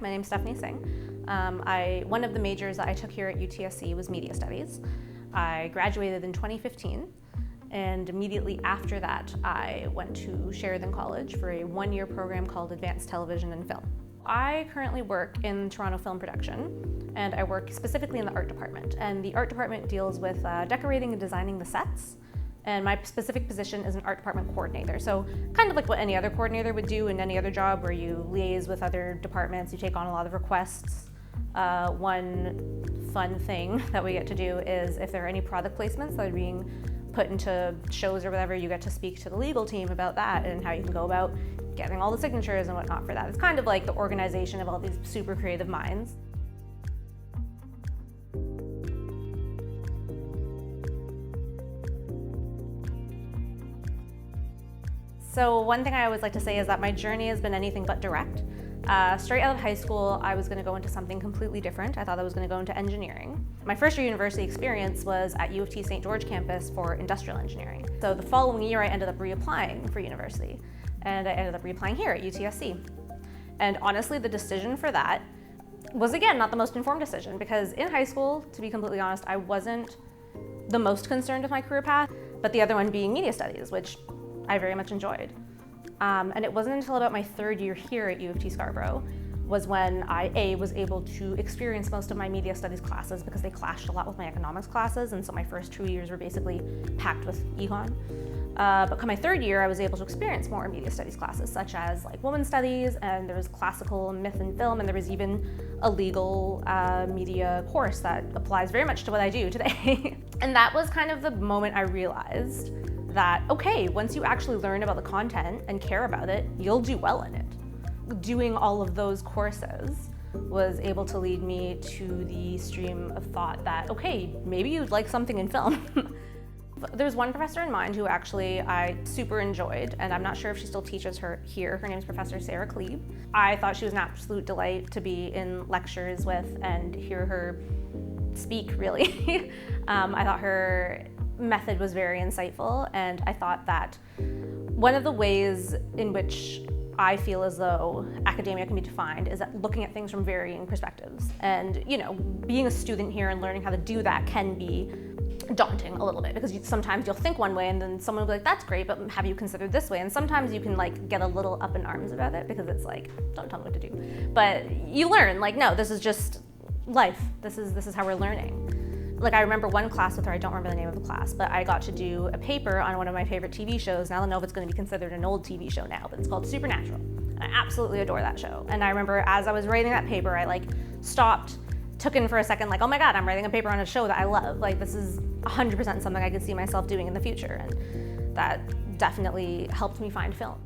My name's Stephanie Singh. One of the majors that I took here at UTSC was media studies. I graduated in 2015, and immediately after that, I went to Sheridan College for a one-year program called Advanced Television and Film. I currently work in Toronto film production, and I work specifically in the art department. And the art department deals with decorating and designing the sets. And my specific position is an art department coordinator. So kind of like what any other coordinator would do in any other job, where you liaise with other departments, you take on a lot of requests. One fun thing that we get to do is if there are any product placements that are being put into shows or whatever, you get to speak to the legal team about that and how you can go about getting all the signatures and whatnot for that. It's kind of like the organization of all these super creative minds. So one thing I always like to say is that my journey has been anything but direct. Straight out of high school, I was going to go into something completely different. I thought I was going to go into engineering. My first year university experience was at U of T St. George campus for industrial engineering. So the following year, I ended up reapplying for university, and I ended up reapplying here at UTSC. And honestly, the decision for that was, again, not the most informed decision, because in high school, to be completely honest, I wasn't the most concerned with my career path, but the other one being media studies, which I very much enjoyed. And it wasn't until about my third year here at U of T Scarborough was when I was able to experience most of my media studies classes, because they clashed a lot with my economics classes, and so my first 2 years were basically packed with econ. But come my third year, I was able to experience more media studies classes, such as like women's studies, and there was classical myth and film, and there was even a legal media course that applies very much to what I do today. And that was kind of the moment I realized that, okay, once you actually learn about the content and care about it, you'll do well in it. Doing all of those courses was able to lead me to the stream of thought that, okay, maybe you'd like something in film. There's one professor in mind who actually I super enjoyed, and I'm not sure if she still teaches here. Her name is Professor Sarah Klebe. I thought she was an absolute delight to be in lectures with and hear her speak, really. I thought her method was very insightful, and I thought that one of the ways in which I feel as though academia can be defined is that looking at things from varying perspectives. And, you know, being a student here and learning how to do that can be daunting a little bit, because sometimes you'll think one way and then someone will be like, that's great, but have you considered this way? And sometimes you can like get a little up in arms about it, because it's like, don't tell me what to do. But you learn, like, no, this is just life. This is how we're learning. Like, I remember one class with her, I don't remember the name of the class, but I got to do a paper on one of my favorite TV shows. Now I don't know if it's going to be considered an old TV show now, but it's called Supernatural. And I absolutely adore that show. And I remember as I was writing that paper, I like stopped, took in for a second, like, oh my God, I'm writing a paper on a show that I love. Like, this is 100% something I could see myself doing in the future. And that definitely helped me find film.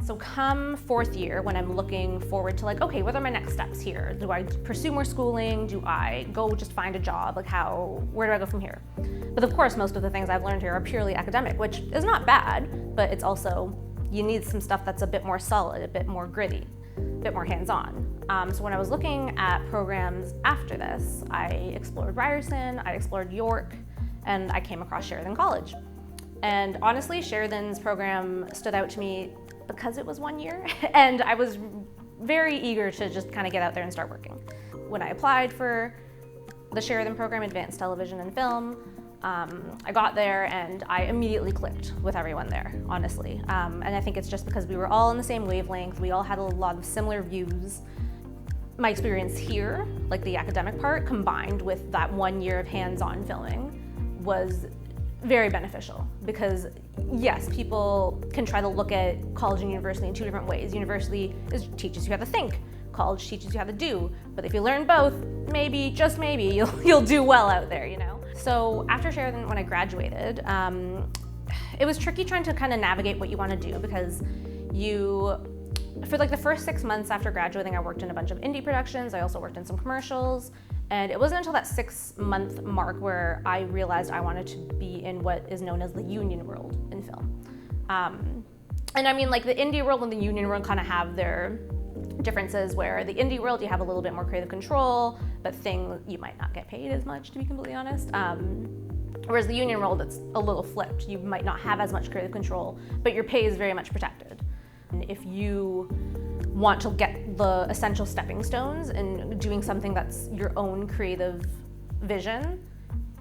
So come fourth year, when I'm looking forward to like, okay, what are my next steps here? Do I pursue more schooling? Do I go just find a job? Like where do I go from here? But of course, most of the things I've learned here are purely academic, which is not bad, but it's also, you need some stuff that's a bit more solid, a bit more gritty, a bit more hands-on. So when I was looking at programs after this, I explored Ryerson, I explored York, and I came across Sheridan College. And honestly, Sheridan's program stood out to me because it was 1 year, and I was very eager to just kind of get out there and start working. When I applied for the Sheridan program, Advanced Television and Film, I got there and I immediately clicked with everyone there, honestly. And I think it's just because we were all on the same wavelength, we all had a lot of similar views. My experience here, like the academic part, combined with that 1 year of hands-on filming, was very beneficial, because yes, people can try to look at college and university in two different ways. University teaches you how to think, college teaches you how to do, but if you learn both, maybe, just maybe, you'll do well out there, you know? So after Sheridan, when I graduated, it was tricky trying to kind of navigate what you want to do, because for like the first 6 months after graduating, I worked in a bunch of indie productions. I also worked in some commercials. And it wasn't until that 6-month mark where I realized I wanted to be in what is known as the union world in film. And I mean, like, the indie world and the union world kind of have their differences, where the indie world, you have a little bit more creative control, but you might not get paid as much, to be completely honest. Whereas the union world, it's a little flipped. You might not have as much creative control, but your pay is very much protected. And if you want to get the essential stepping stones in doing something that's your own creative vision.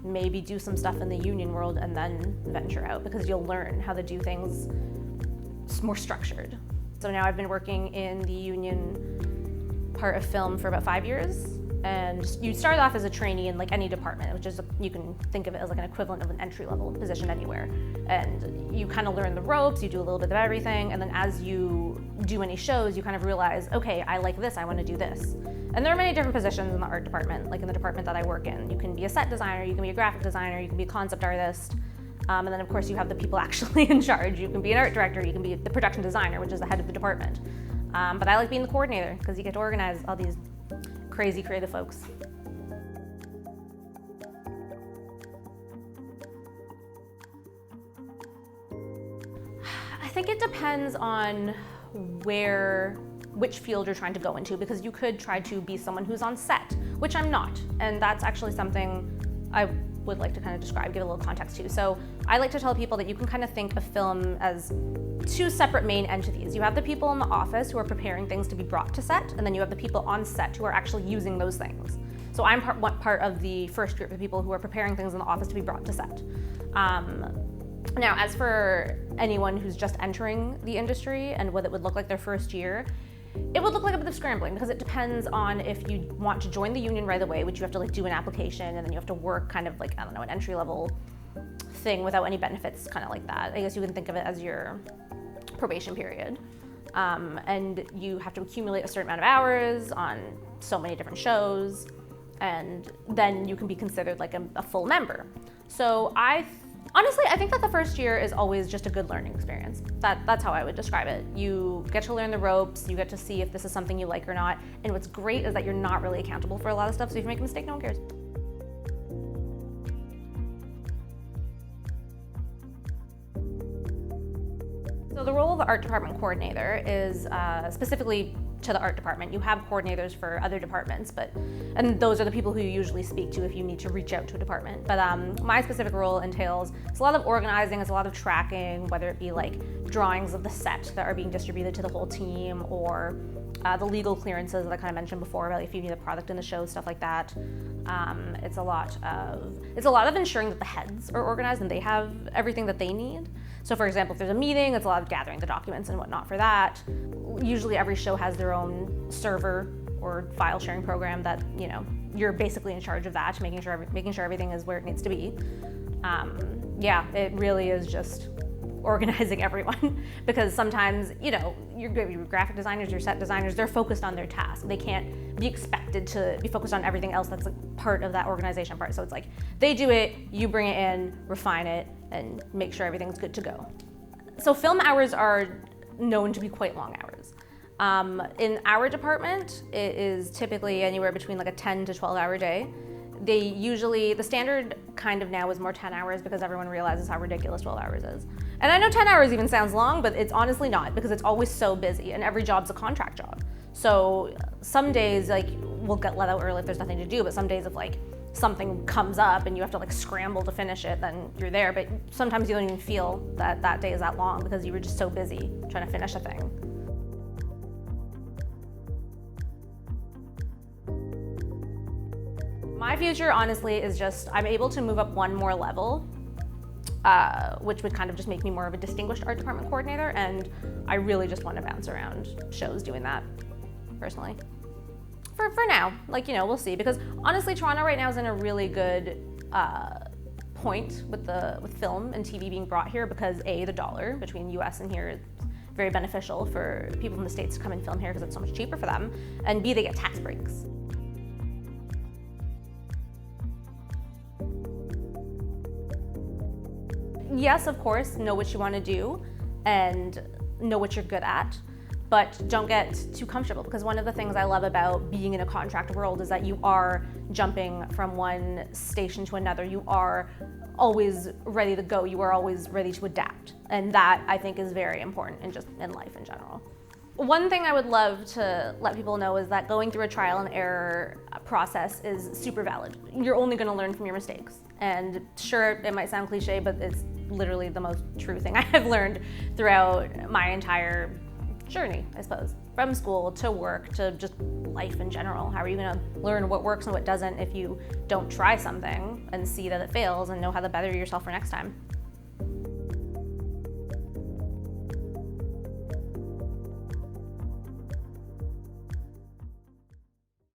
Maybe do some stuff in the union world and then venture out, because you'll learn how to do things more structured. So now I've been working in the union part of film for about 5 years. And you start off as a trainee in like any department, which is, you can think of it as like an equivalent of an entry-level position anywhere. And you kind of learn the ropes, you do a little bit of everything, and then as you do any shows, you kind of realize, okay, I like this, I want to do this. And there are many different positions in the art department, like in the department that I work in. You can be a set designer, you can be a graphic designer, you can be a concept artist. And then of course you have the people actually in charge. You can be an art director, you can be the production designer, which is the head of the department. But I like being the coordinator, because you get to organize all these crazy creative folks. I think it depends on which field you're trying to go into, because you could try to be someone who's on set, which I'm not, and that's actually something I would like to kind of describe, give a little context to. So I like to tell people that you can kind of think of film as two separate main entities. You have the people in the office who are preparing things to be brought to set, and then you have the people on set who are actually using those things. So I'm part of the first group of people who are preparing things in the office to be brought to set. Now, as for anyone who's just entering the industry and what it would look like their first year, it would look like a bit of scrambling, because it depends on if you want to join the union right away, which you have to like do an application, and then you have to work kind of like, I don't know, an entry-level thing without any benefits, kind of like that. I guess you can think of it as your probation period. And you have to accumulate a certain amount of hours on so many different shows, and then you can be considered like a full member. So honestly, I think that the first year is always just a good learning experience. That's how I would describe it. You get to learn the ropes, you get to see if this is something you like or not, and what's great is that you're not really accountable for a lot of stuff, so if you make a mistake, no one cares. So the role of the art department coordinator is specifically to the art department. You have coordinators for other departments, and those are the people who you usually speak to if you need to reach out to a department. But my specific role entails, it's a lot of organizing, it's a lot of tracking, whether it be like drawings of the set that are being distributed to the whole team, or the legal clearances that I kind of mentioned before, about if you need a product in the show, stuff like that. It's a lot of ensuring that the heads are organized and they have everything that they need. So for example, if there's a meeting, it's a lot of gathering the documents and whatnot for that. Usually every show has their own server or file sharing program that, you know, you're basically in charge of that, making sure everything is where it needs to be. Yeah, it really is just organizing everyone, because sometimes, you know, your graphic designers, your set designers, they're focused on their task. They can't be expected to be focused on everything else that's like part of that organization part. So it's like, they do it, you bring it in, refine it, and make sure everything's good to go. So film hours are known to be quite long hours. In our department, it is typically anywhere between like a 10 to 12 hour day. The standard kind of now is more 10 hours, because everyone realizes how ridiculous 12 hours is. And I know 10 hours even sounds long, but it's honestly not, because it's always so busy, and every job's a contract job. So some days, like, we'll get let out early if there's nothing to do, but some days if like something comes up and you have to like scramble to finish it, then you're there. But sometimes you don't even feel that that day is that long, because you were just so busy trying to finish a thing. My future, honestly, is just I'm able to move up one more level, which would kind of just make me more of a distinguished art department coordinator, and I really just want to bounce around shows doing that, personally. For now, like, you know, we'll see, because honestly, Toronto right now is in a really good point with film and TV being brought here, because A, the dollar between US and here is very beneficial for people from the States to come and film here because it's so much cheaper for them, and B, they get tax breaks. Yes, of course, know what you want to do and know what you're good at, but don't get too comfortable, because one of the things I love about being in a contract world is that you are jumping from one station to another. You are always ready to go. You are always ready to adapt. And that, I think, is very important in life in general. One thing I would love to let people know is that going through a trial and error process is super valid. You're only going to learn from your mistakes. And sure, it might sound cliche, but it's literally the most true thing I have learned throughout my entire journey, I suppose. from school to work to just life in general. How are you gonna learn what works and what doesn't if you don't try something and see that it fails and know how to better yourself for next time?